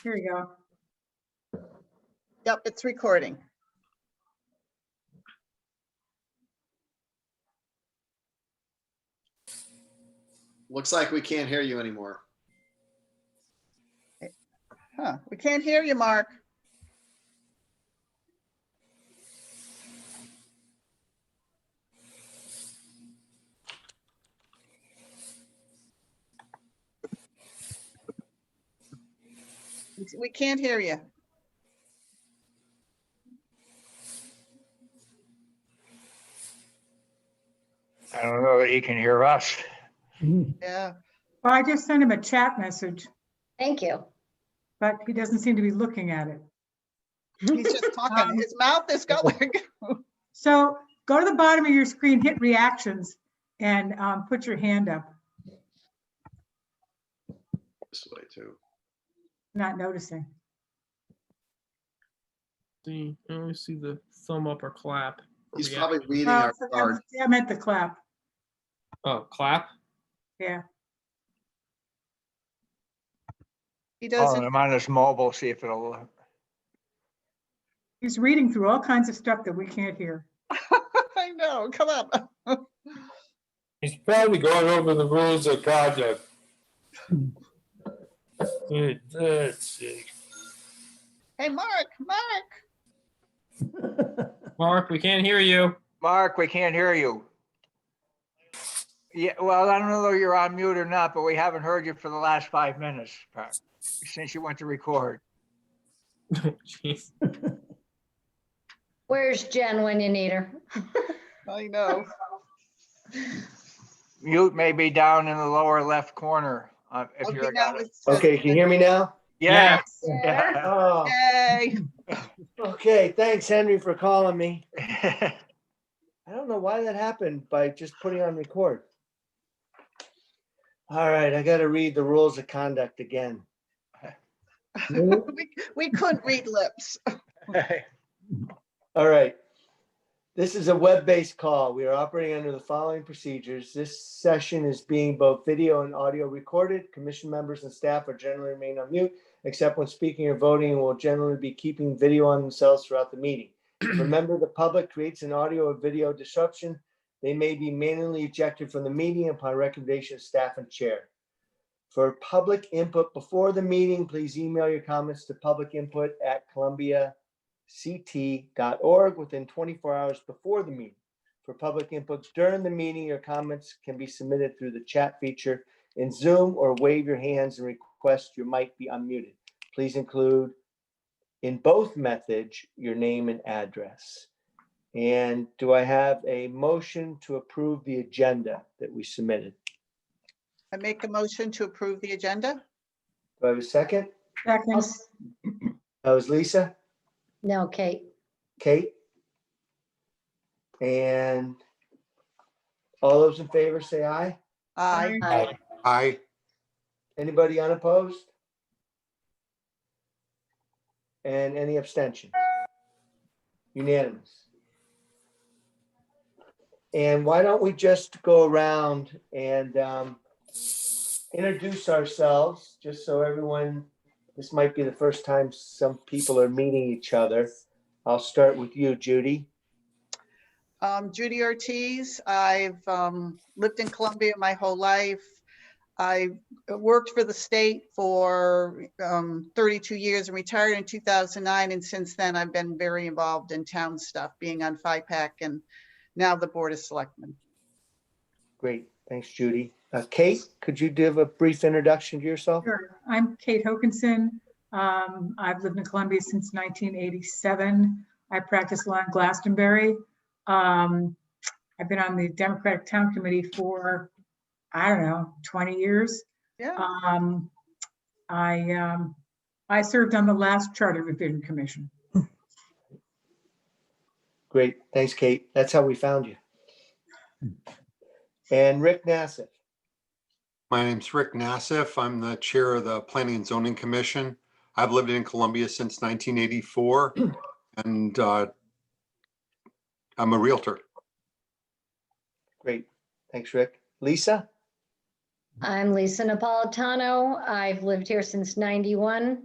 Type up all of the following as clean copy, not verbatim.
Here you go. Yep, it's recording. Looks like we can't hear you anymore. Huh, we can't hear you, Mark. We can't hear you. I don't know that he can hear us. Yeah, Well, I just sent him a chat message, Thank you. but he doesn't seem to be looking at it. he's just talking. His mouth is going. So go to the bottom of your screen, hit reactions, and put your hand up. This way too. Not noticing. See, I only see the thumb up or clap. or He's react. probably reading Oh, our card. I meant the clap. Oh, clap. Yeah. He Calling doesn't. him on his mobile, see if it'll. He's reading through all kinds of stuff that we can't hear. I know, come up. He's probably going over the rules of conduct. Let's see. Hey, Mark, Mark, we can't hear you. Mark, we can't hear you. Yeah, well, I don't know if you're on mute or not, but we haven't heard you for the last 5 minutes, since you went to record. Jeez. Where's Jen when you need her? I know. Mute may be down in the lower left corner. If Okay, you're now got it. it's. Okay, can you hear me now? Yeah. There. Oh, Yay. okay. Thanks, Henry, for calling me. I don't know why that happened by just putting on record. All right, I got to read the rules of conduct again. We couldn't read lips. All right. This is a web-based call. We are operating under the following procedures. This session is being both video and audio recorded. Commission members and staff are generally remain on mute, except when speaking or voting, and will generally be keeping video on themselves throughout the meeting. Remember, the public creates an audio or video disruption. They may be manually ejected from the meeting upon recommendation of staff and chair. For public input before the meeting, please email your comments to publicinput@columbiact.org within 24 hours before the meeting. For public input during the meeting, your comments can be submitted through the chat feature in Zoom, or wave your hands and request your mic be unmuted. Please include in both methods your name and address. And do I have a motion to approve the agenda that we submitted? I make a motion to approve the agenda. Do I have a second? Second. That was Lisa, No, Kate. Kate? And all those in favor say aye. Aye. Aye. Hi. Anybody unopposed? And any abstentions? Unanimous. And why don't we just go around and introduce ourselves, just so everyone, this might be the first time some people are meeting each other. I'll start with you, Judy. Judy Ortiz. I've lived in Columbia my whole life. I worked for the state for 32 years and retired in 2009. And since then, I've been very involved in town stuff, being on FIPAC and now the Board of Selectmen. Great, thanks, Judy. Kate, could you give a brief introduction to yourself? Sure. I'm Kate Hokinson. I've lived in Columbia since 1987. I practice law in Glastonbury. I've been on the Democratic Town Committee for, I don't know, 20 years. Yeah. I served on the last Charter Revision Commission. Great, thanks, Kate. That's how we found you. And Rick Nassif. My name's Rick Nassif. I'm the chair of the Planning and Zoning Commission. I've lived in Columbia since 1984, and I'm a realtor. Great, thanks, Rick. Lisa? I'm Lisa Napolitano. I've lived here since 91.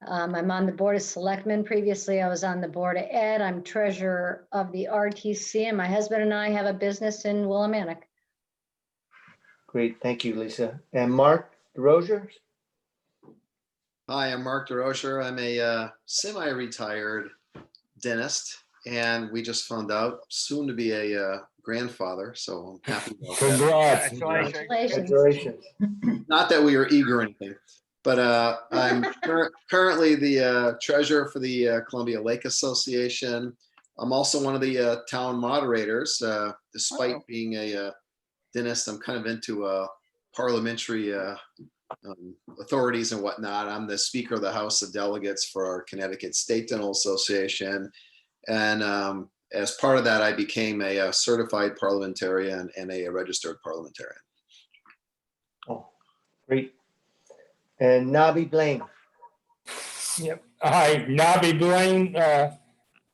I'm on the Board of Selectmen. Previously, I was on the Board of Ed. I'm treasurer of the RTC, and my husband and I have a business in Willimantic. Great, thank you, Lisa. And Mark DeRozier? Hi, I'm Mark DeRozier. I'm a semi-retired dentist, and we just found out soon to be a grandfather, so I'm happy about that. Congrats. Congratulations. Congratulations. Not that we were eager or anything, but I'm currently the treasurer for the Columbia Lake Association. I'm also one of the town moderators. Despite being a dentist, I'm kind of into parliamentary authorities and whatnot. I'm the Speaker of the House of Delegates for our Connecticut State Dental Association. And as part of that, I became a certified parliamentarian and a registered parliamentarian. Oh, great. And Nabi Blaine. Yep. Hi, Nobby Blaine,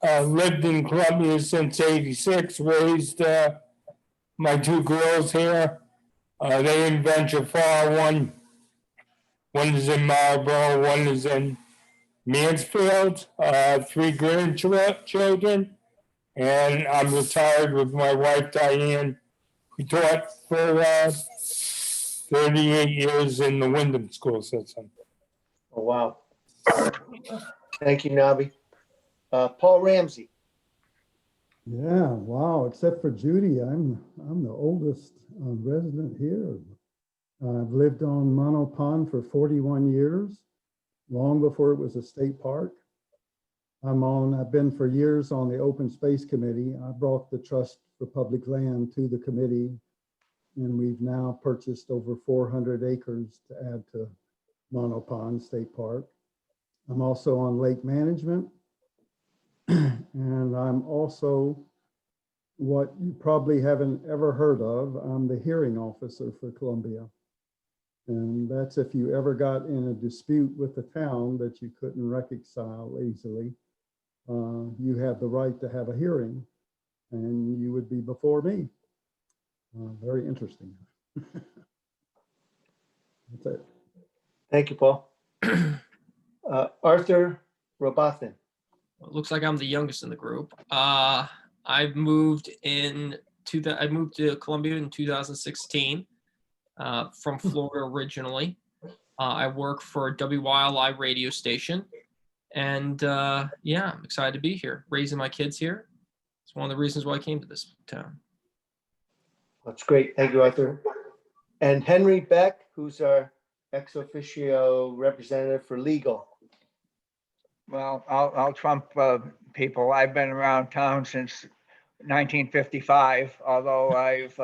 lived in Columbia since '86, raised my two girls here. They in Venture Far, one is in Marlboro, one is in Mansfield, 3 grandchildren. And I'm retired with my wife Diane, who taught for 38 years in the Wyndham school system. Oh, wow. Thank you, Nabi. Paul Ramsey. Yeah, wow, except for Judy, I'm the oldest resident here. I've lived on Mono Pond for 41 years, long before it was a state park. I've been for years on the Open Space Committee. I brought the Trust for Public Land to the committee, and we've now purchased over 400 acres to add to Mono Pond State Park. I'm also on lake management, and I'm also what you probably haven't ever heard of. I'm the hearing officer for Columbia. And that's if you ever got in a dispute with the town that you couldn't reconcile easily, you have the right to have a hearing, and you would be before me. Very interesting. That's it. Thank you, Paul. Arthur Robathan. It looks like I'm the youngest in the group. I moved to Columbia in 2016 from Florida originally. I work for a WYLI radio station, and yeah, I'm excited to be here, raising my kids here. It's one of the reasons why I came to this town. That's great. Thank you, Arthur. And Henry Beck, who's our ex officio representative for legal. Well, I'll trump people. I've been around town since 1955, although I've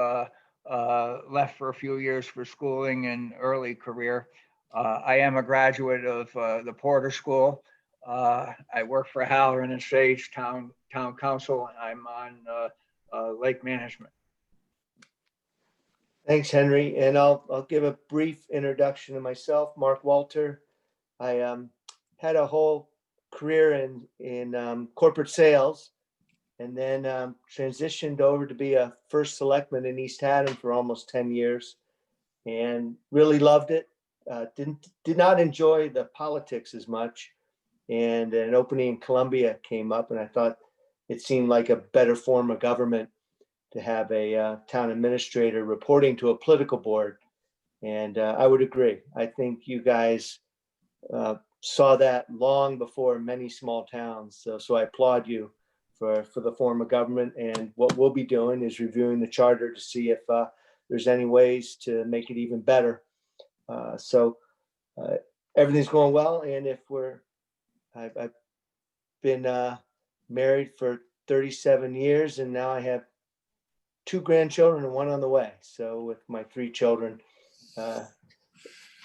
left for a few years for schooling and early career. I am a graduate of the Porter School. I work for Halloran and Sage Town Council, and I'm on lake management. Thanks, Henry. And I'll give a brief introduction to myself. Mark Walter. I had a whole career in corporate sales, and then transitioned over to be a first selectman in East Haddam for almost 10 years, and really loved it. Did not enjoy the politics as much, and an opening in Columbia came up, and I thought it seemed like a better form of government to have a town administrator reporting to a political board. And I would agree. I think you guys saw that long before many small towns. So I applaud you for the form of government. And what we'll be doing is reviewing the charter to see if there's any ways to make it even better. So everything's going well. And if I've been married for 37 years, and now I have 2 grandchildren and 1 on the way. So with my 3 children,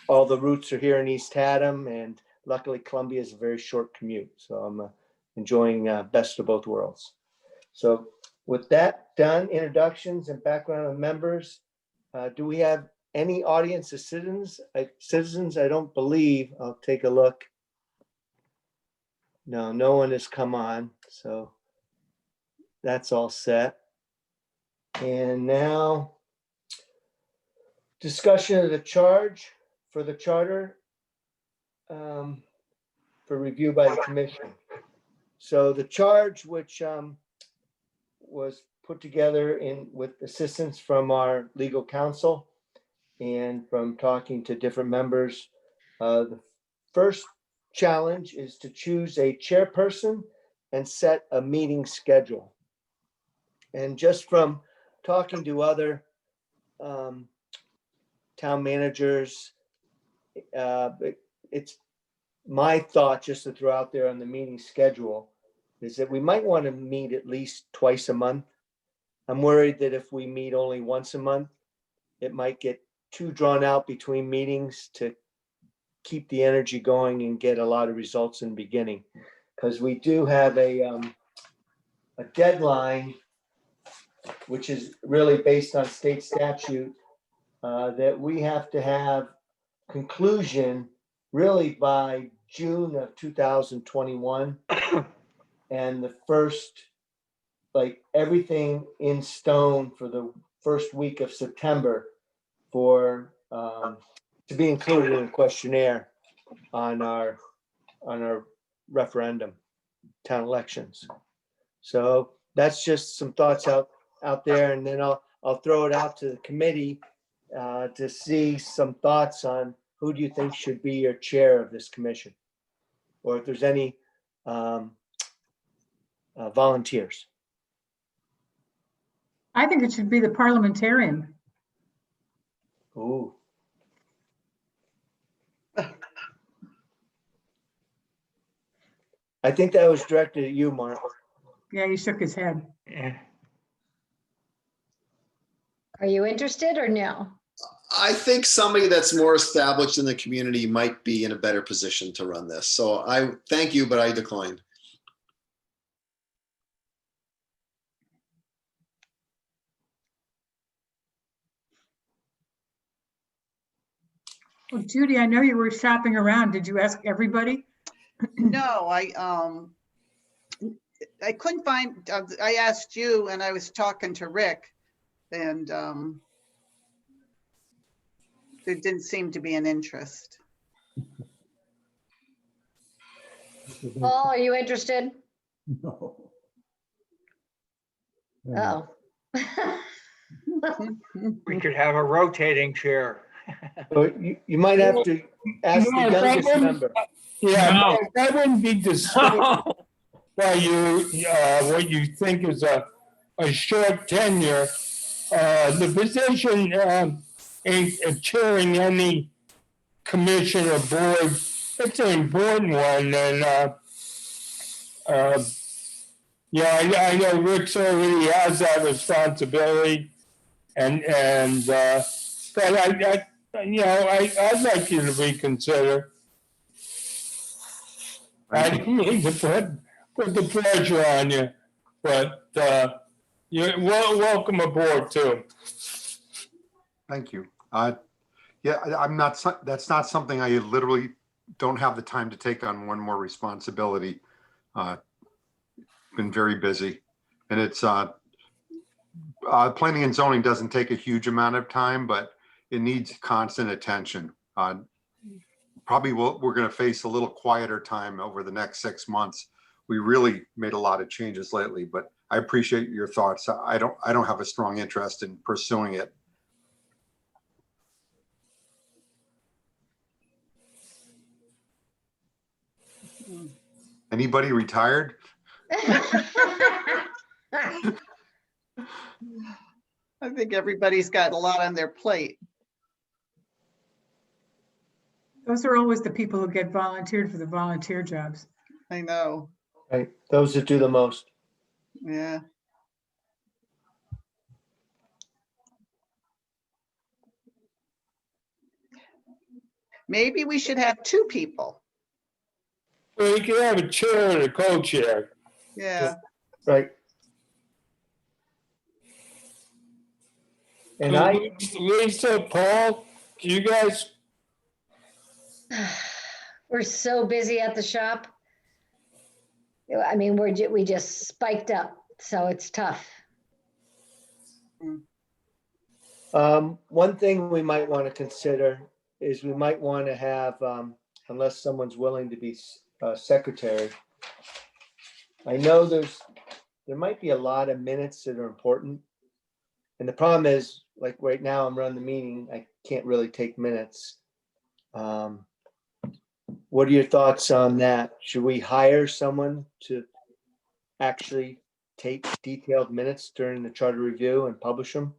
all the roots are here in East Haddam, and luckily Columbia is a very short commute. So I'm enjoying best of both worlds. So with that done, introductions and background of members, do we have any audience of citizens? I don't believe. I'll take a look. No one has come on. So that's all set. And now, discussion of the charge for the charter. for review by the commission. So the charge, which was put together with assistance from our legal counsel and from talking to different members, the first challenge is to choose a chairperson and set a meeting schedule. And just from talking to other town managers, it's my thought, just to throw out there on the meeting schedule, is that we might want to meet at least twice a month. I'm worried that if we meet only once a month, it might get too drawn out between meetings to keep the energy going and get a lot of results in the beginning. Because we do have a deadline, which is really based on state statute, that we have to have conclusion really by June of 2021. And the first, like everything in stone for the first week of September for to be included in a questionnaire on our referendum, town elections. So that's just some thoughts out there, and then I'll throw it out to the committee to see some thoughts on who do you think should be your chair of this commission, or if there's any volunteers. I think it should be the parliamentarian. Ooh. I think that was directed at you, Mark. Yeah, he shook his head. Are you interested or no? I think somebody that's more established in the community might be in a better position to run this. So I thank you, but I decline. Well, Judy, I know you were shopping around. Did you ask everybody? No, I couldn't find, I asked you and I was talking to Rick, and there didn't seem to be an interest. Paul, are you interested? No. Oh. We could have a rotating chair. So you might have to ask the No, that youngest wouldn't- member. Yeah, No. that wouldn't be distinct by you, what you think is a short tenure. The position ain't chairing any commission or board. It's an important one, and yeah, I know Rick's already has that responsibility, and but I'd like you to reconsider. I didn't mean to put the pressure on you, but you're welcome aboard too. Thank you. Yeah, that's not something I literally don't have the time to take on one more responsibility. Been very busy, and it's planning and zoning doesn't take a huge amount of time, but it needs constant attention. Probably we're going to face a little quieter time over the next 6 months. We really made a lot of changes lately, but I appreciate your thoughts. I don't have a strong interest in pursuing it. Anybody retired? I think everybody's got a lot on their plate. Those are always the people who get volunteered for the volunteer jobs. I know, Right, those that do the most. yeah. Maybe we should have two people. Well, you can have a chair and a co-chair. Yeah, Right. And Lisa, Paul, you guys, We're so busy at the shop. I mean, we just spiked up, so it's tough. one thing we might want to consider is we might want to have, unless someone's willing to be secretary. I know there might be a lot of minutes that are important. And the problem is, like right now, I'm running the meeting, I can't really take minutes. What are your thoughts on that? Should we hire someone to actually take detailed minutes during the charter review and publish them?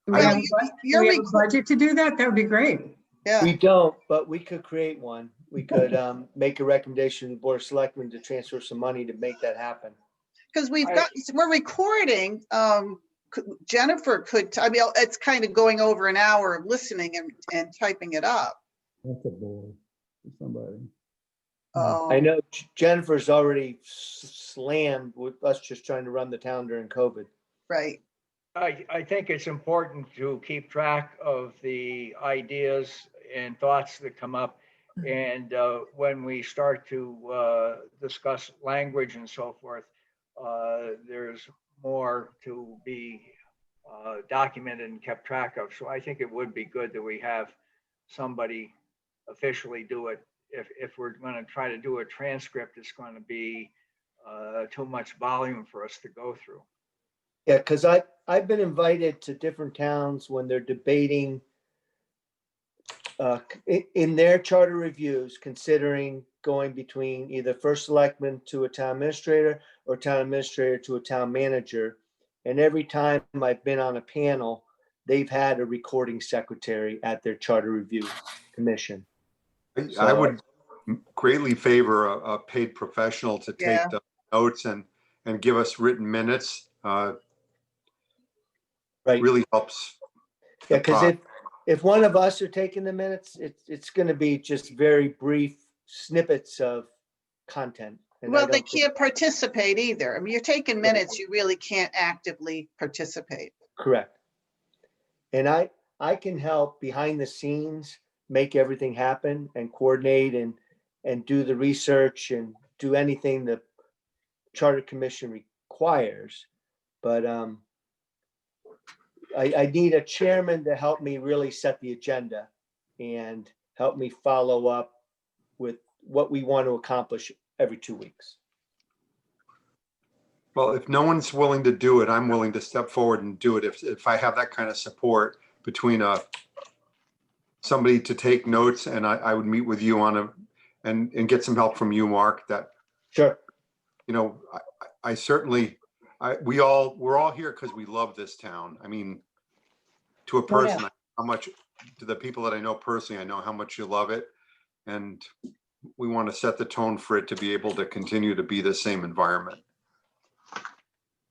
Do we Well, have a bu- do we have a budget to do that? That would be great. Yeah, We don't, but we could create one. We could make a recommendation to the Board of Selectmen to transfer some money to make that happen. because we're recording. Jennifer could, I mean, it's kind of going over an hour of listening and typing it up. That's a bore for somebody. I know Jennifer's already slammed with us just trying to run the town during COVID. Right. I think it's important to keep track of the ideas and thoughts that come up. And when we start to discuss language and so forth, there's more to be documented and kept track of. So I think it would be good that we have somebody officially do it. If we're going to try to do a transcript, it's going to be too much volume for us to go through. Yeah, because I've been invited to different towns when they're debating in their charter reviews, considering going between either first selectman to a town administrator or town administrator to a town manager. And every time I've been on a panel, they've had a recording secretary at their charter review commission. I would greatly favor a paid professional to take Yeah. the notes and give us written minutes. Right. Really helps. Yeah, because if one of us are taking the minutes, it's going to be just very brief snippets of content. And Well, they can't participate either. I mean, you're taking minutes, you really can't actively participate. Correct. And I can help behind the scenes, make everything happen and coordinate and do the research and do anything the Charter Commission requires. But I need a chairman to help me really set the agenda and help me follow up with what we want to accomplish every 2 weeks. Well, if no one's willing to do it, I'm willing to step forward and do it. If I have that kind of support between somebody to take notes, and I would meet with you on and get some help from you, Mark, that, Sure. you know, I certainly, we're all here because we love this town. I mean, to a person, how much, to the people that I know personally, I know how much you love it. And we want to set the tone for it to be able to continue to be the same environment.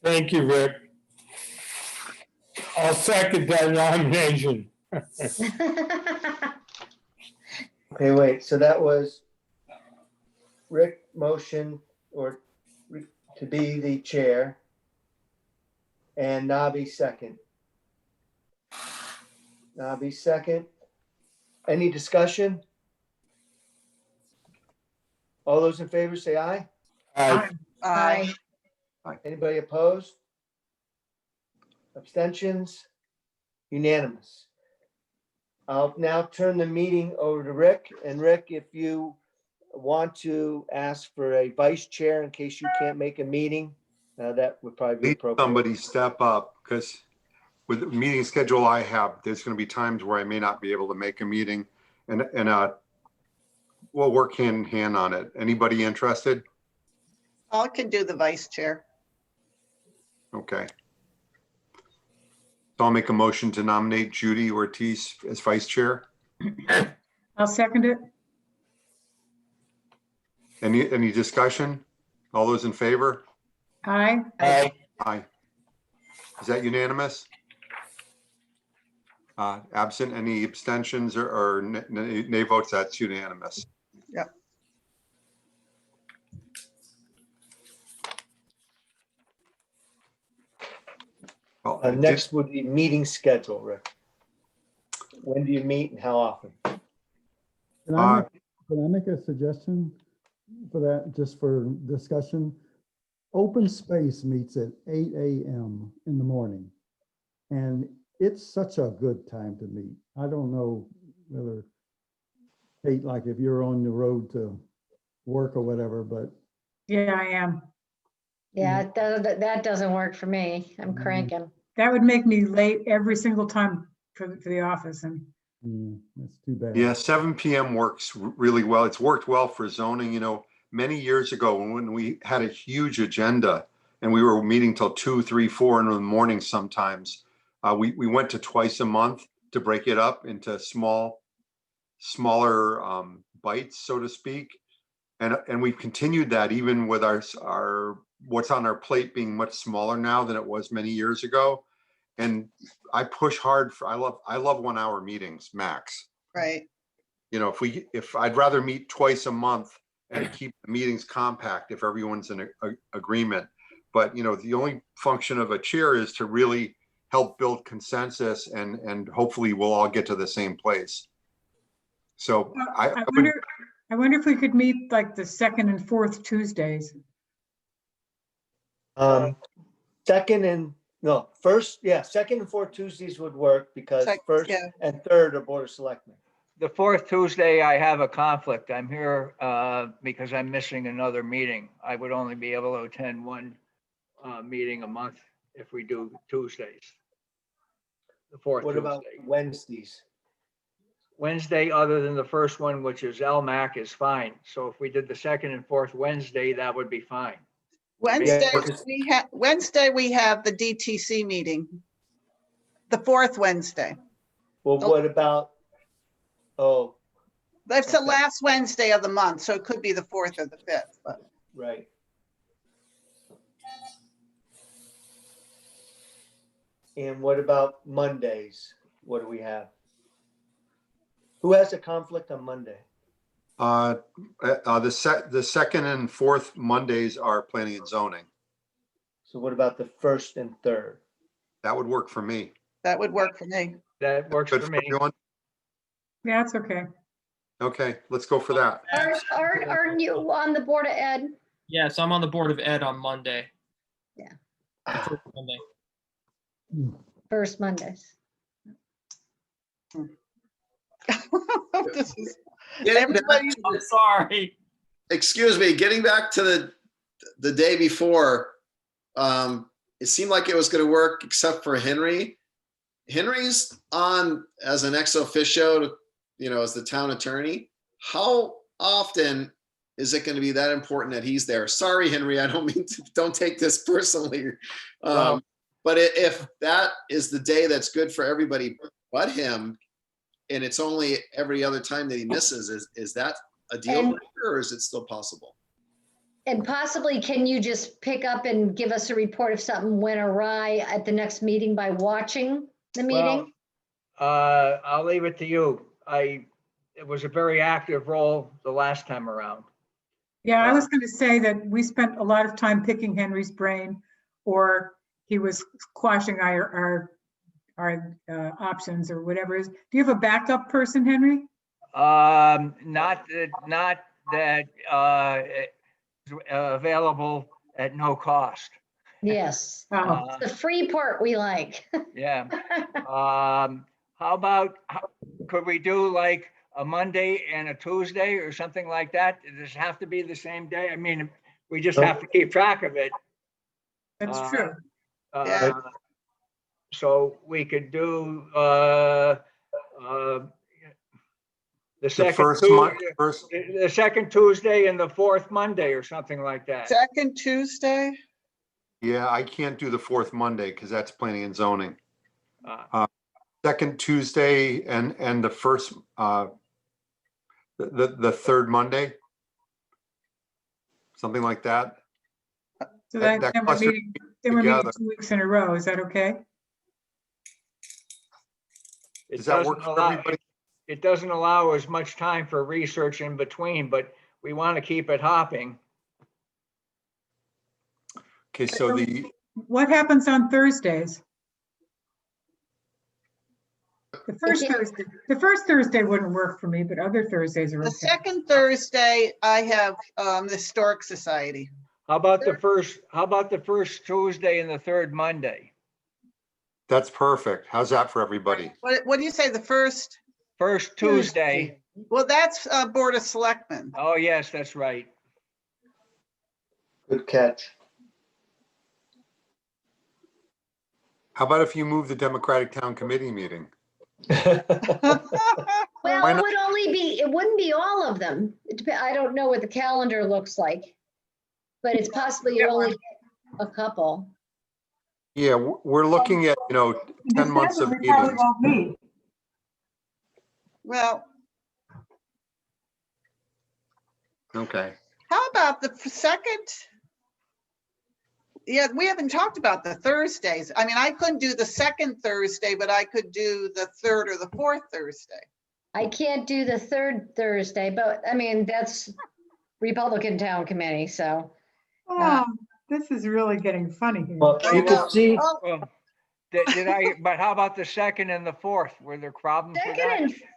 Thank you, Rick. I'll second that nomination. Okay, wait, so that was Rick motion or to be the chair and Nabi second. Nabi second. Any discussion? All those in favor say aye. Aye. Aye. Anybody opposed? Abstentions? Unanimous. I'll now turn the meeting over to Rick. And Rick, if you want to ask for a vice chair in case you can't make a meeting, that would probably be Need appropriate. somebody step up, because with the meeting schedule I have, there's going to be times where I may not be able to make a meeting, and we'll work hand in hand on it. Anybody interested? I can do the vice chair. Okay. So I'll make a motion to nominate Judy Ortiz as vice chair. I'll second it. Any discussion? All those in favor? Aye. Aye. Aye. Is that unanimous? Absent any abstentions or nay votes, that's unanimous. Yep. Well, Next would be meeting schedule, Rick. When do you meet and how often? Can I make a suggestion for that, just for discussion? Open Space meets at 8 a.m. in the morning. And it's such a good time to meet. I don't know whether, Kate, like if you're on the road to work or whatever, but Yeah, I am. Yeah, that doesn't work for me. I'm Mm. cranking. That would make me late every single time for the office, and that's too bad. Yeah, 7 PM works really well. It's worked well for zoning, many years ago when we had a huge agenda and we were meeting till 2, 3, 4 in the morning sometimes. We went to twice a month to break it up into smaller bites, so to speak. And we've continued that even with our what's on our plate being much smaller now than it was many years ago. And I push hard I love 1 hour meetings max. Right. If I'd rather meet twice a month and keep the meetings compact if everyone's in agreement. But, the only function of a chair is to really help build consensus and hopefully we'll all get to the same place. So I wonder if we could meet like the second and fourth Tuesdays. Second and fourth Tuesdays would work because first Yeah. and third are Board of Selectmen. The fourth Tuesday, I have a conflict. I'm here because I'm missing another meeting. I would only be able to attend one meeting a month if we do Tuesdays. The fourth What about Tuesday. Wednesdays? Wednesday, other than the first one, which is LMAC, is fine. So if we did the second and fourth Wednesday, that would be fine. Wednesday, Yeah. we have the DTC meeting. The fourth Wednesday. Well, what about, That's the Okay. last Wednesday of the month, so it could be the 4th or the 5th, but right. And what about Mondays? What do we have? Who has a conflict on Monday? The second and fourth Mondays are planning and zoning. So what about the first and third? That would work for me. that would work for me. That works Good for for me. everyone? Yeah, it's okay. Okay, let's go for that. Aren't you on the Board of Ed? Yes, I'm on the Board of Ed on Monday. Yeah. The first Monday. First Mondays. This is, Getting back everybody, to I'm sorry. excuse me, getting back to the day before, it seemed like it was going to work except for Henry. Henry's on as an ex officio, as the town attorney. How often is it going to be that important that he's there? Sorry, Henry, I don't mean to, don't take this personally. Well- But if that is the day that's good for everybody but him, and it's only every other time that he misses, is that a deal And- breaker or is it still possible? And possibly, can you just pick up and give us a report if something went awry at the next meeting by watching the meeting? Well, I'll leave it to you. It was a very active role the last time around. Yeah, I was going to say that we spent a lot of time picking Henry's brain, or he was quashing our options or whatever is. Do you have a backup person, Henry? Not that available at no cost. Yes, Oh, Uh, the free part we like. Yeah. How about, could we do like a Monday and a Tuesday or something like that? Does it have to be the same day? I mean, we just have to keep track of it. that's true. Yeah. So we could do the The second, first month, the second Tuesday and the fourth Monday or something like that. second Tuesday, yeah, I can't do the fourth Monday because that's planning and zoning. Uh, Second Tuesday and the first, the third Monday. Something like that. So that then we're cluster meeting, 2 weeks in a row. Is that okay? It Does that work doesn't for allow, everybody? it doesn't allow as much time for research in between, but we want to keep it hopping. Okay, so What happens on Thursdays? The first Thursday wouldn't work for me, but other Thursdays are the okay. second Thursday, I have the Historic Society. How about the first Tuesday and the third Monday? that's perfect. How's that for everybody? What do you say, the first? First Tuesday Well, that's Board of Selectmen. Oh, yes, that's right. Good catch. How about if you move the Democratic Town Committee meeting? Well, Why it not? would only be, it wouldn't be all of them. I don't know what the calendar looks like. But it's possibly you only get a couple. Yeah, we're looking at, 10 months of We probably meetings. won't meet. Well, Okay. how about the second? Yeah, we haven't talked about the Thursdays. I mean, I couldn't do the second Thursday, but I could do the third or the fourth Thursday. I can't do the third Thursday, but I mean, that's Republican Town Committee, so. Oh, this is really getting funny here. Well, I you know. can see, Oh, Well, but how about the second and the fourth? Were there problems with Second that? and fourth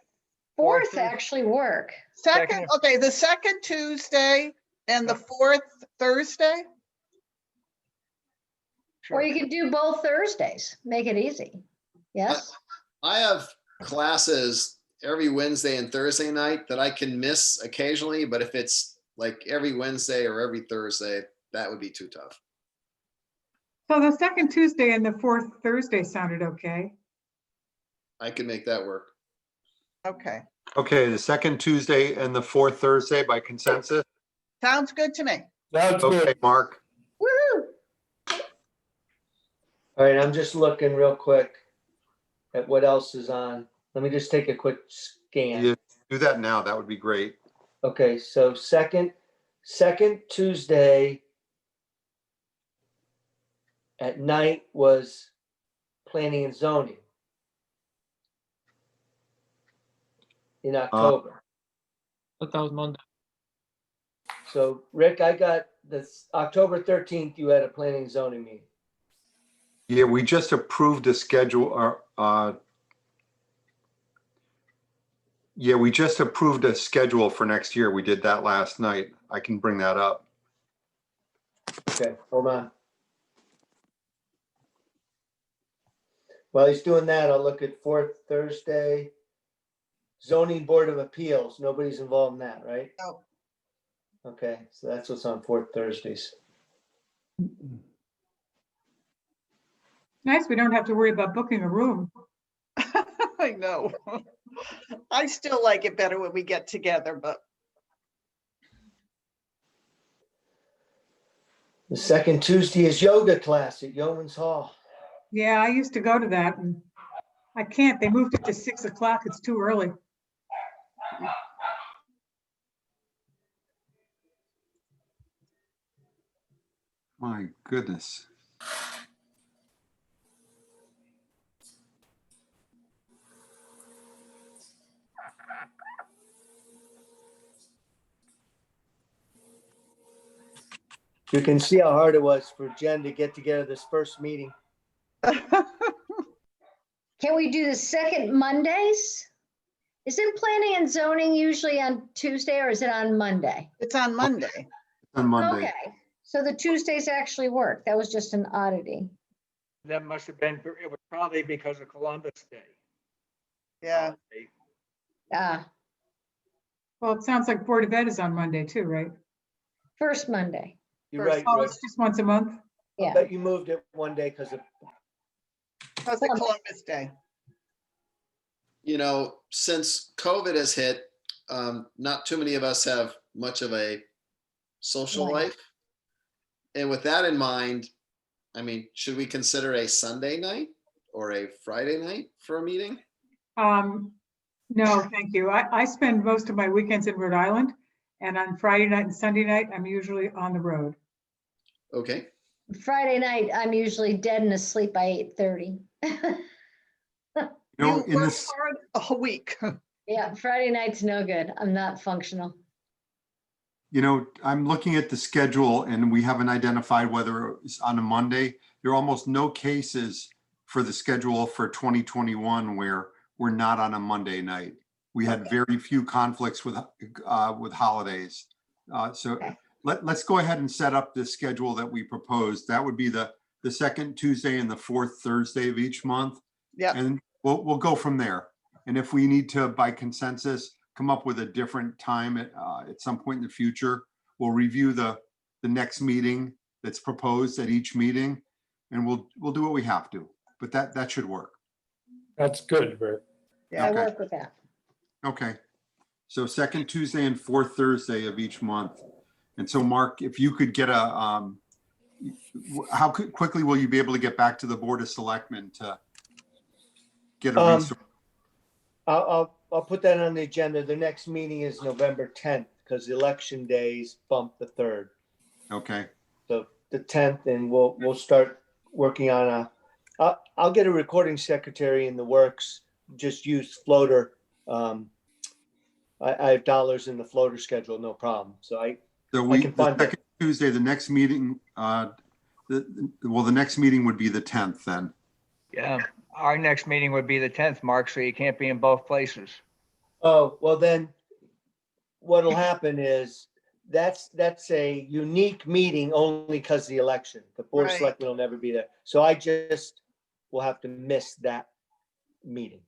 Fourth and- actually work. second, okay, the second Tuesday and the fourth Thursday? Or Sure. you could do both Thursdays, make it easy. Yes? I have classes every Wednesday and Thursday night that I can miss occasionally, but if it's like every Wednesday or every Thursday, that would be too tough. So the second Tuesday and the fourth Thursday sounded okay. I can make that work. Okay, Okay, the second Tuesday and the fourth Thursday by consensus. sounds good to me. That's Okay, good. Mark. Woohoo! all right, I'm just looking real quick at what else is on. Let me just take a quick scan. Yeah, do that now. That would be great. Okay, so second Tuesday at night was planning and zoning in October. But that was Monday. So Rick, I got this October 13th, you had a planning and zoning meeting. Yeah, we just approved a schedule, we just approved a schedule for next year. We did that last night. I can bring that up. Okay, hold on. While he's doing that, I'll look at fourth Thursday. Zoning Board of Appeals, nobody's involved in that, right? No. Okay, so that's what's on fourth Thursdays. Nice, we don't have to worry about booking a room. I know. I still like it better when we get together, but The second Tuesday is yoga class at Yeoman's Hall. Yeah, I used to go to that and I can't. They moved it to 6 o'clock. It's too early. My goodness. You can see how hard it was for Jen to get together this first meeting. Can we do the second Mondays? Isn't planning and zoning usually on Tuesday or is it on Monday? it's on Monday. On Monday. Okay, so the Tuesdays actually work. That was just an oddity. That must have been, it was probably because of Columbus Day. Yeah, Ah, Well, it sounds like Board of Ed is on Monday too, right? first Monday. You're First- right, Oh, Rick. it's just once a month? I Yeah. bet you moved it one day because of, because of Columbus Day. Since COVID has hit, not too many of us have much of a social Right. life. And with that in mind, I mean, should we consider a Sunday night or a Friday night for a meeting? No, thank you. I spend most of my weekends in Rhode Island, and on Friday night and Sunday night, I'm usually on the road. Okay, Friday night, I'm usually dead and asleep by 8:30. You know, You in work this, hard a week. Yeah, Friday night's no good. I'm not functional. I'm looking at the schedule and we haven't identified whether it's on a Monday. There are almost no cases for the schedule for 2021 where we're not on a Monday night. We had very few conflicts with holidays. So Okay. let's go ahead and set up the schedule that we proposed. That would be the second Tuesday and the fourth Thursday of each month. Yep. And we'll go from there. And if we need to, by consensus, come up with a different time at some point in the future. We'll review the next meeting that's proposed at each meeting, and we'll do what we have to, but that should work. That's good, Rick. Yeah. I Okay. work with that. Okay. So second Tuesday and fourth Thursday of each month. And so Mark, if you could get how quickly will you be able to get back to the Board of Selectmen to get a resource? I'll put that on the agenda. The next meeting is November 10th because the election days bump the 3rd. Okay. So the 10th, and we'll start working on I'll get a recording secretary in the works. Just use Floater. I have dollars in the Floater schedule, no problem. So So can find the second Tuesday, the next meeting, the next meeting would be the 10th then. Yeah, our next meeting would be the 10th, Mark, so you can't be in both places. Oh, well then, what'll happen is that's a unique meeting only because of the election. The Board of Right. Selectmen will never be there. So I just will have to miss that meeting.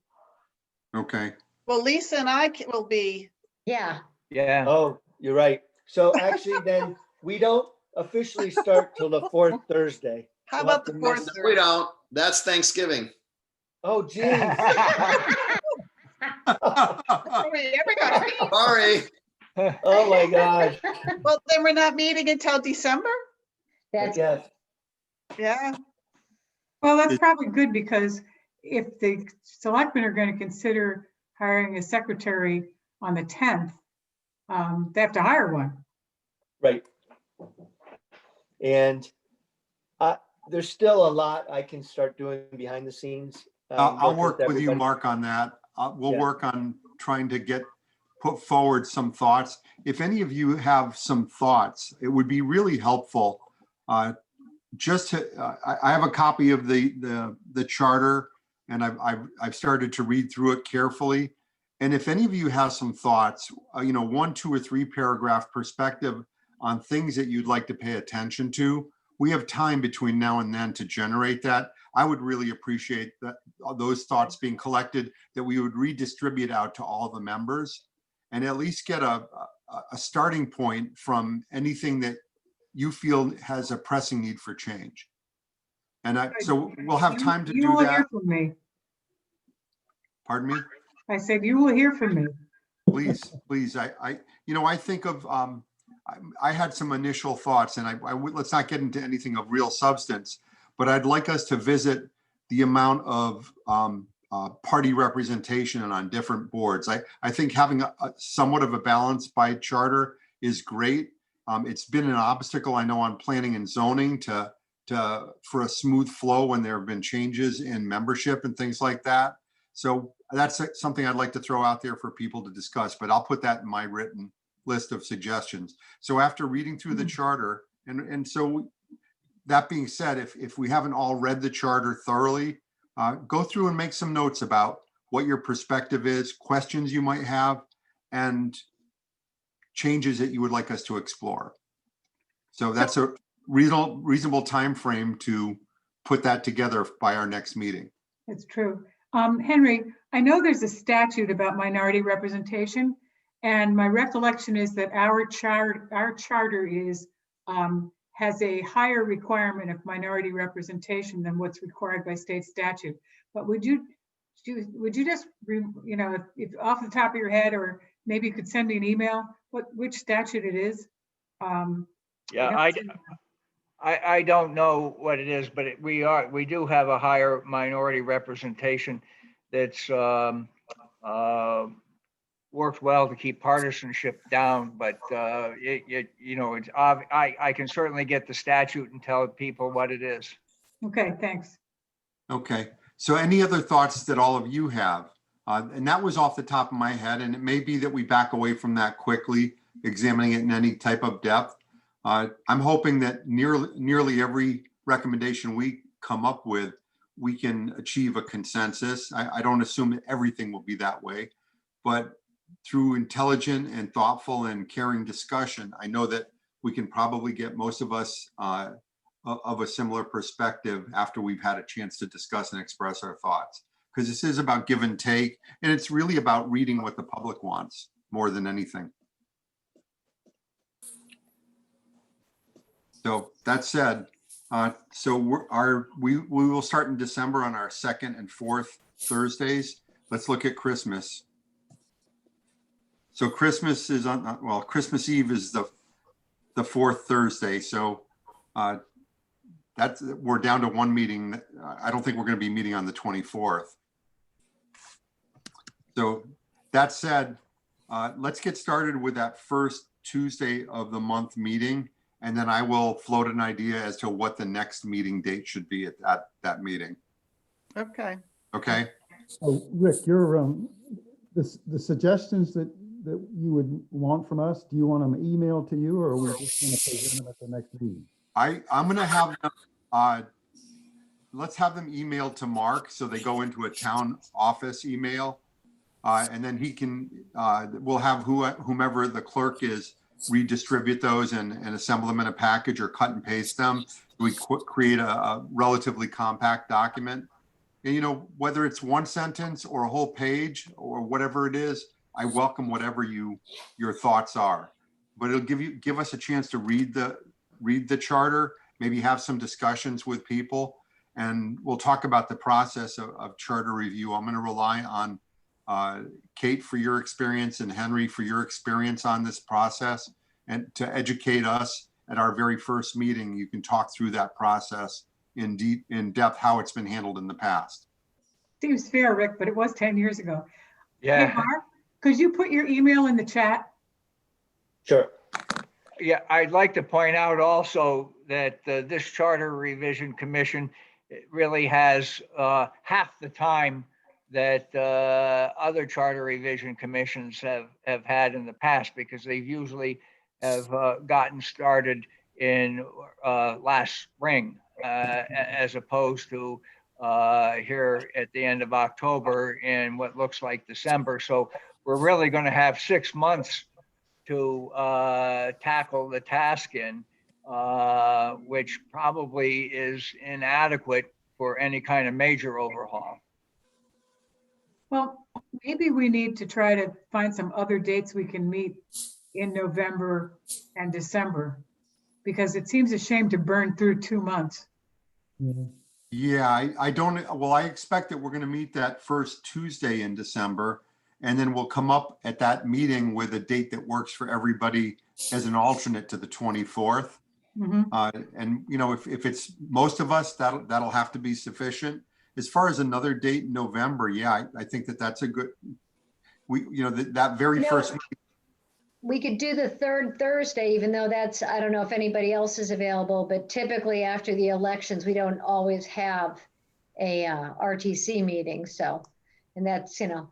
Okay. Well, Lisa and I will be, Yeah, Yeah, Oh, you're right. So actually then we don't officially start till the 4th Thursday. how We'll about the have to fourth? miss- No, we don't. That's Thanksgiving. Oh, geez. Sorry, everybody. Sorry. Oh, my gosh. Well, then we're not meeting until December? that's, Yes. Yeah. Well, that's probably good because if the selectmen are going to consider hiring a secretary on the 10th, they have to hire one. Right. And there's still a lot I can start doing behind the scenes. I'll work with you, everybody. Mark, on that. We'll Yeah. work on trying to put forward some thoughts. If any of you have some thoughts, it would be really helpful. I have a copy of the charter, and I've started to read through it carefully. And if any of you have some thoughts, 1, 2, or 3 paragraph perspective on things that you'd like to pay attention to, we have time between now and then to generate that. I would really appreciate those thoughts being collected, that we would redistribute out to all the members and at least get a starting point from anything that you feel has a pressing need for change. And so we'll have time to You do will hear that. from me. Pardon me? I said, you will hear from me. Please. I think of, I had some initial thoughts, and let's not get into anything of real substance, but I'd like us to visit the amount of party representation on different boards. I think having somewhat of a balance by charter is great. It's been an obstacle, I know, on planning and zoning for a smooth flow when there have been changes in membership and things like that. So that's something I'd like to throw out there for people to discuss, but I'll put that in my written list of suggestions. So after reading through the charter, and so that being said, if we haven't all read the charter thoroughly, go through and make some notes about what your perspective is, questions you might have, and changes that you would like us to explore. So that's a reasonable time frame to put that together by our next meeting. It's true. Henry, I know there's a statute about minority representation, and my recollection is that our charter has a higher requirement of minority representation than what's required by state statute. But would you just, if off the top of your head, or maybe you could send me an email, which statute it is? yeah, I don't know what it is, but we do have a higher minority representation that's worked well to keep partisanship down, but I can certainly get the statute and tell people what it is. Okay, thanks. Okay, so any other thoughts that all of you have? And that was off the top of my head, and it may be that we back away from that quickly, examining it in any type of depth. I'm hoping that nearly every recommendation we come up with, we can achieve a consensus. I don't assume that everything will be that way, but through intelligent and thoughtful and caring discussion, I know that we can probably get most of us of a similar perspective after we've had a chance to discuss and express our thoughts. Because this is about give and take, and it's really about reading what the public wants. more than anything. So that said, so we will start in December on our second and fourth Thursdays. Let's look at Christmas. So Christmas is on, well, Christmas Eve is the fourth Thursday. So we're down to one meeting. I don't think we're going to be meeting on the 24th. So that said, let's get started with that first Tuesday of the month meeting. And then I will float an idea as to what the next meeting date should be at that meeting. Okay. Okay. So Rick, the suggestions that you would want from us, do you want them emailed to you, or are we just going to present them at the next meeting? I'm going to have them, let's have them emailed to Mark so they go into a town office email. And then he can, we'll have whomever the clerk is redistribute those and assemble them in a package or cut and paste them. We create a relatively compact document. And, you know, whether it's one sentence or a whole page or whatever it is, I welcome whatever your thoughts are. But it'll give us a chance to read the charter, maybe have some discussions with people, and we'll talk about the process of charter review. I'm going to rely on Kate for your experience and Henry for your experience on this process, and to educate us at our very first meeting. You can talk through that process in depth, how it's been handled in the past. Seems fair, Rick, but it was 10 years ago. Yeah. Hey, Mark, could you put your email in the chat? Sure. Yeah, I'd like to point out also that this Charter Revision Commission really has half the time that other charter revision commissions have had in the past, because they've usually have gotten started in last spring as opposed to here at the end of October in what looks like December. So we're really going to have 6 months to tackle the task in, which probably is inadequate for any kind of major overhaul. Well, maybe we need to try to find some other dates we can meet in November and December, because it seems a shame to burn through 2 months. Yeah, I expect that we're going to meet that first Tuesday in December, and then we'll come up at that meeting with a date that works for everybody as an alternate to the 24th. Mhm. And, you know, if it's most of us, that'll have to be sufficient. As far as another date in November, yeah, I think that's a good, that very first. We could do the third Thursday, even though that's, I don't know if anybody else is available, but typically after the elections, we don't always have a RTC meeting. So, and that's, and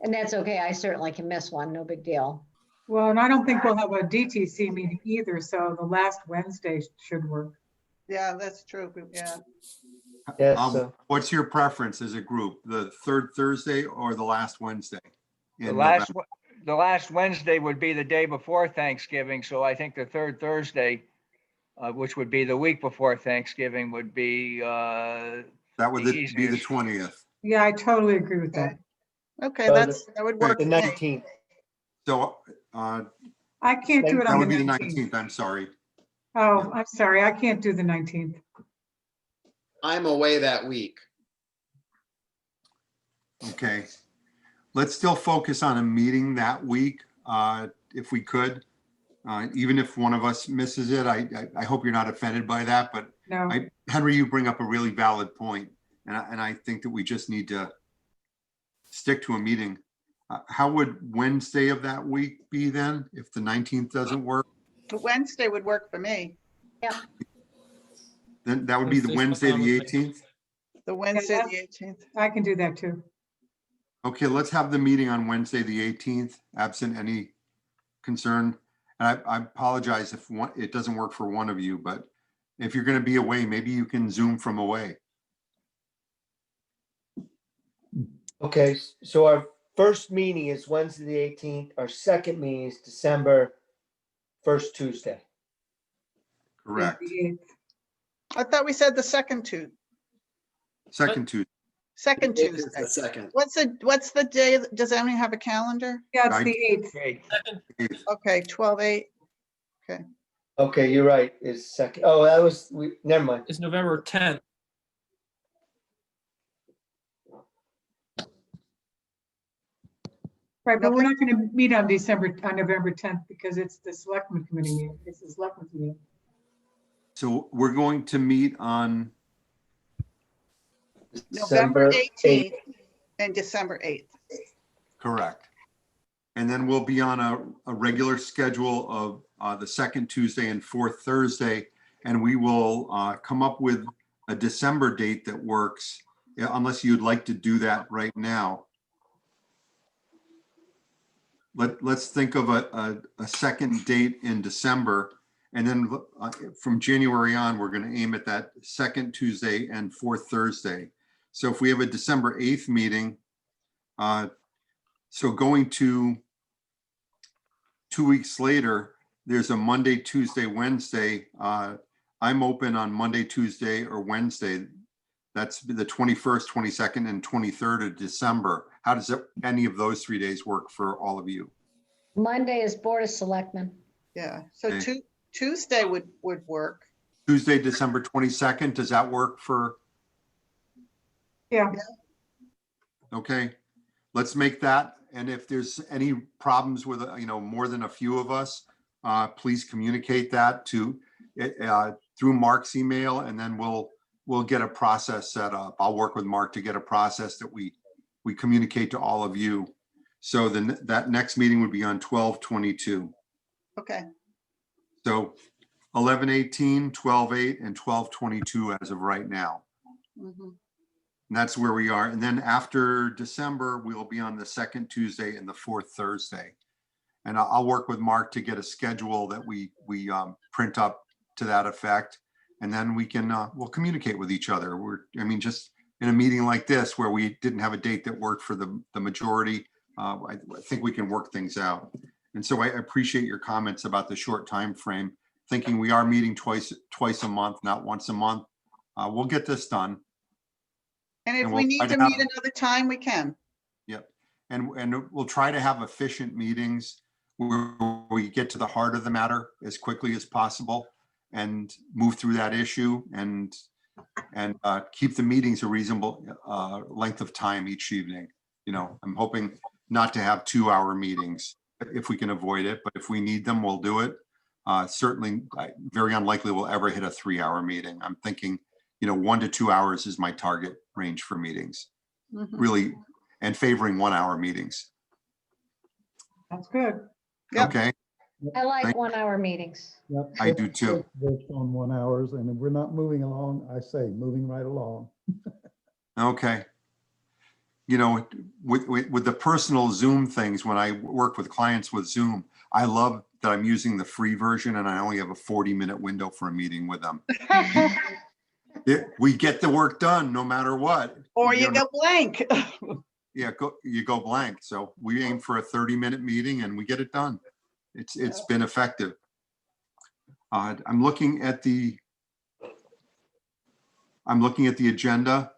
that's okay. I certainly can miss one, no big deal. Well, and I don't think we'll have a DTC meeting either, so the last Wednesday should work. Yeah, that's true. Yeah. Yes. What's your preference as a group, the third Thursday or the last Wednesday? The last Wednesday would be the day before Thanksgiving. So I think the third Thursday, which would be the week before Thanksgiving, would be that would be the 20th. Yeah, I totally agree with that. Okay, that would work. The 19th. So I can't do it that on would the be the 19th. 19th. I'm sorry. Oh, I'm sorry. I can't do the 19th. I'm away that week. Okay. Let's still focus on a meeting that week, if we could. Even if one of us misses it, I hope you're not offended by that. But No. Henry, you bring up a really valid point, and I think that we just need to stick to a meeting. How would Wednesday of that week be then, if the 19th doesn't work? The Wednesday would work for me. Yeah. Then that would be the Wednesday, the 18th. The Wednesday, Yeah, the 18th. I can do that too. Okay, let's have the meeting on Wednesday, the 18th, absent any concern. And I apologize if it doesn't work for one of you, but if you're going to be away, maybe you can Zoom from away. Okay, so our first meeting is Wednesday, the 18th. Our second meeting is December 1st Tuesday. Correct. The 8th. I thought we said the second Tuesday. Second Tuesday. Second The 8th is Tuesday. the second. What's the day? Does anyone have a calendar? Yeah, it's I- the 8th. Great. Okay, 12/8. Okay, you're right, is second. Oh, that was, never mind. It's November 10th. Right, but we're not going to meet on November 10th because it's the selectmen committee meeting. It's the selectmen's meeting. So we're going to meet on, November December 18th and December 8th. correct. And then we'll be on a regular schedule of the second Tuesday and fourth Thursday. And we will come up with a December date that works, unless you'd like to do that right now. Let's think of a second date in December. And then from January on, we're going to aim at that second Tuesday and fourth Thursday. So if we have a December 8th meeting, so going to 2 weeks later, there's a Monday, Tuesday, Wednesday. I'm open on Monday, Tuesday, or Wednesday. That's the 21st, 22nd, and 23rd of December. How does any of those 3 days work for all of you? Monday is Board of Selectmen. Yeah, so Okay. Tuesday would work. Tuesday, December 22nd, does that work for? Yeah, Okay, let's make that. And if there's any problems with, more than a few of us, please communicate that to through Mark's email, and then we'll get a process set up. I'll work with Mark to get a process that we communicate to all of you. So then that next meeting would be on 12/22. Okay, So 11/18, 12/8, and 12/22 as of right now. mhm. And that's where we are. And then after December, we'll be on the second Tuesday and the fourth Thursday. And I'll work with Mark to get a schedule that we print up to that effect. And then we can, we'll communicate with each other. Just in a meeting like this where we didn't have a date that worked for the majority, I think we can work things out. And so I appreciate your comments about the short time frame, thinking we are meeting twice a month, not once a month. We'll get this done. And if And we we'll need try to to have- meet another time, we can. Yep. And we'll try to have efficient meetings where we get to the heart of the matter as quickly as possible and move through that issue and keep the meetings a reasonable length of time each evening. I'm hoping not to have 2-hour meetings if we can avoid it, but if we need them, we'll do it. Certainly, very unlikely we'll ever hit a 3-hour meeting. I'm thinking, 1 to 2 hours is my target range for meetings, Mhm. really, and favoring 1-hour meetings. that's good. Yep. Okay, I like Thank- 1-hour meetings. Yep. I do too. Based on 1 hours, and if we're not moving along, I say, moving right along. okay. With the personal Zoom things, when I work with clients with Zoom, I love that I'm using the free version and I only have a 40-minute window for a meeting with them. We get the work done no matter what. Or you don't go blank. Yeah, you go blank. So we aim for a 30-minute meeting and we get it done. It's been effective. I'm looking at the agenda.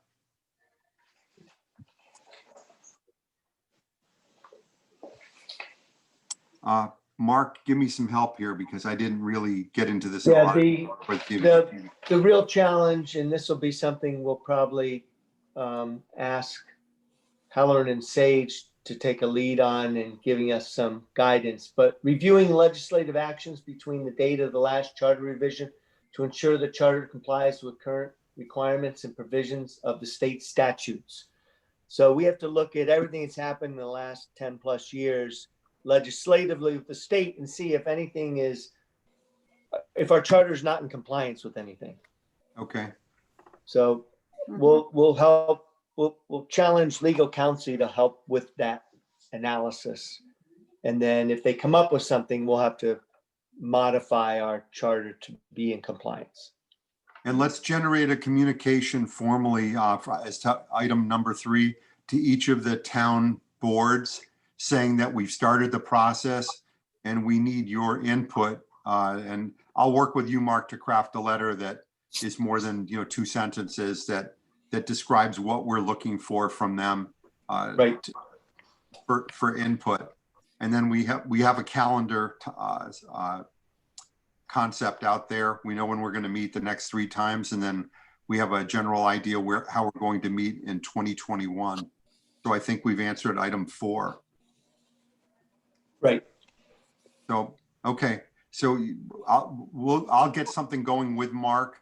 Mark, give me some help here because I didn't really get into this. a Yeah, lot with you. the real challenge, and this will be something we'll probably ask Helen and Sage to take a lead on and giving us some guidance, but reviewing legislative actions between the date of the last charter revision to ensure the charter complies with current requirements and provisions of the state statutes. So we have to look at everything that's happened in the last 10 plus years legislatively with the state and see if anything is, if our charter is not in compliance with anything. Okay, So we'll help, we'll challenge legal counsel to help with that analysis. And then if they come up with something, we'll have to modify our charter to be in compliance. and let's generate a communication formally as to item number 3 to each of the town boards, saying that we've started the process and we need your input. And I'll work with you, Mark, to craft a letter that is more than 2 sentences that that describes what we're looking for from them. Right. For input. And then we have a calendar concept out there. We know when we're going to meet the next 3 times, and then we have a general idea how we're going to meet in 2021. So I think we've answered item 4. Right. So, okay. So I'll get something going with Mark.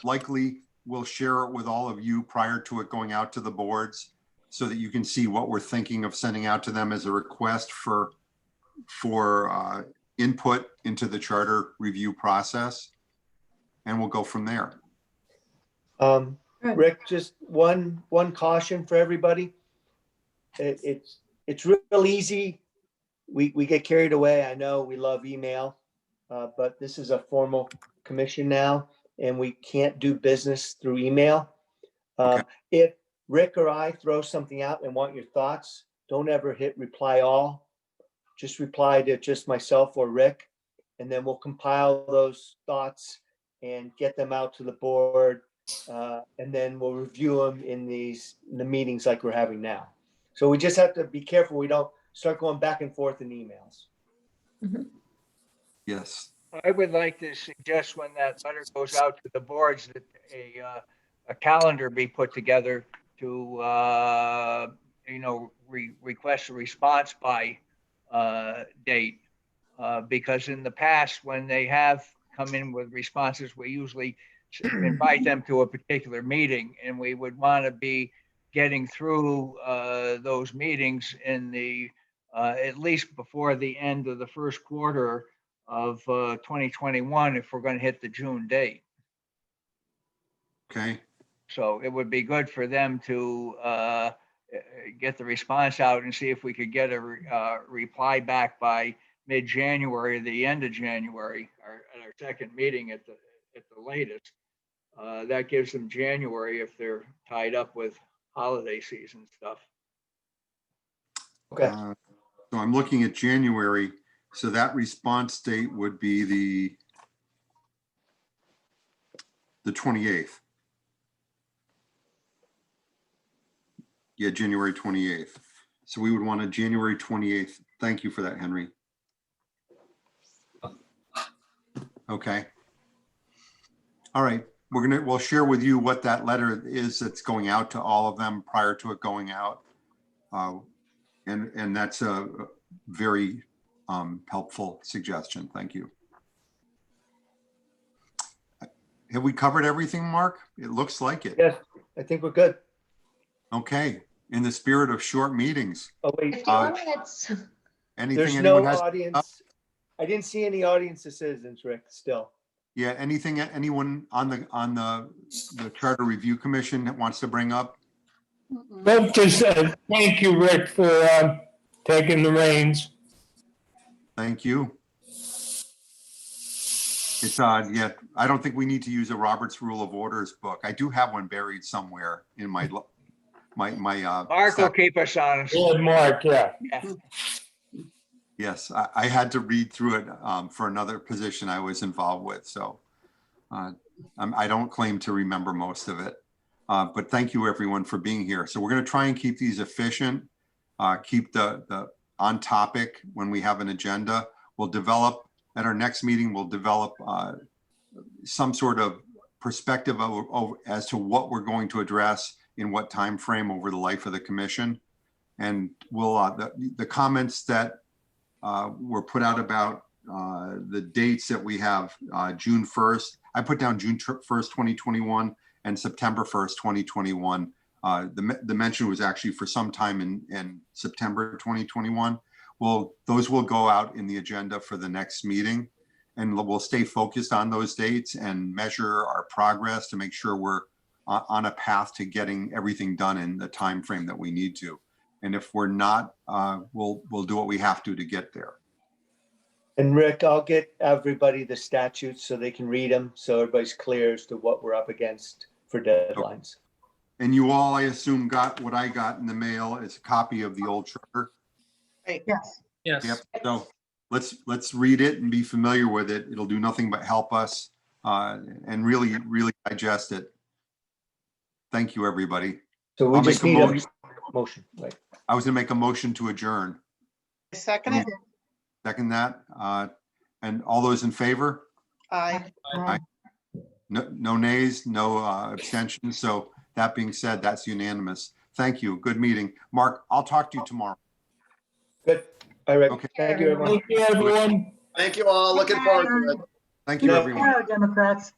Likely we'll share it with all of you prior to it going out to the boards, so that you can see what we're thinking of sending out to them as a request for input into the charter review process. And we'll go from there. Good. Rick, just one caution for everybody. It's real easy. We get carried away. I know we love email, but this is a formal commission now, and we can't do business through email. Okay. If Rick or I throw something out and want your thoughts, don't ever hit reply all. Just reply to just myself or Rick, and then we'll compile those thoughts and get them out to the board. And then we'll review them in the meetings like we're having now. So we just have to be careful we don't start going back and forth in emails. Yes. I would like to suggest when that letter goes out to the boards that a calendar be put together to, request a response by date. Because in the past, when they have come in with responses, we usually invite them to a particular meeting, and we would want to be getting through those meetings in the at least before the end of the first quarter of 2021 if we're going to hit the June date. Okay. So it would be good for them to get the response out and see if we could get a reply back by mid-January, the end of January, at our second meeting at the latest. That gives them January if they're tied up with holiday season stuff. Okay. So I'm looking at January. So that response date would be the 28th. Yeah, January 28th. So we would want a January 28th. Thank you for that, Henry. Okay. All right. We'll share with you what that letter is that's going out to all of them prior to it going out. And that's a very helpful suggestion. Thank you. Have we covered everything, Mark? It looks like it. Yes, I think we're good. Okay. In the spirit of short meetings, Oh, wait, 51 minutes. anything there's anyone no has? audience. I didn't see any audience of citizens, Rick, still. Yeah, anything anyone on the Charter Review Commission that wants to bring up? Well, just thank you, Rick, for taking the reins. Thank you. It's yeah, I don't think we need to use a Robert's Rule of Orders book. I do have one buried somewhere in my Mark will keep us honest. Good, Mark, yeah. Yes, I had to read through it for another position I was involved with. So I don't claim to remember most of it. But thank you everyone for being here. So we're going to try and keep these efficient, keep the on topic when we have an agenda. We'll develop at our next meeting, we'll develop some sort of perspective as to what we're going to address in what time frame over the life of the commission. And we'll the comments that were put out about the dates that we have, June 1st. I put down June 1st, 2021 and September 1st, 2021. The mention was actually for some time in September 2021. Well, those will go out in the agenda for the next meeting, and we'll stay focused on those dates and measure our progress to make sure we're on a path to getting everything done in the time frame that we need to. And if we're not, we'll do what we have to get there. And Rick, I'll get everybody the statutes so they can read them, so everybody's clear as to what we're up against for deadlines. And you all, I assume, got what I got in the mail as a copy of the old charter. Yes. Yes. Yep. So let's read it and be familiar with it. It'll do nothing but help us and really digest it. Thank you, everybody. So we I'll just make a need a motion, right? I was gonna make a motion to adjourn. Second it? Second that. And all those in favor? Aye. No nays, no abstentions. So that being said, that's unanimous. Thank you. Good meeting. Mark, I'll talk to you tomorrow. Good. All right. Okay. Thank you, everyone. Thank you, everyone. Thank you all. Looking forward to it. Thank you, Yeah. everyone. Democrats.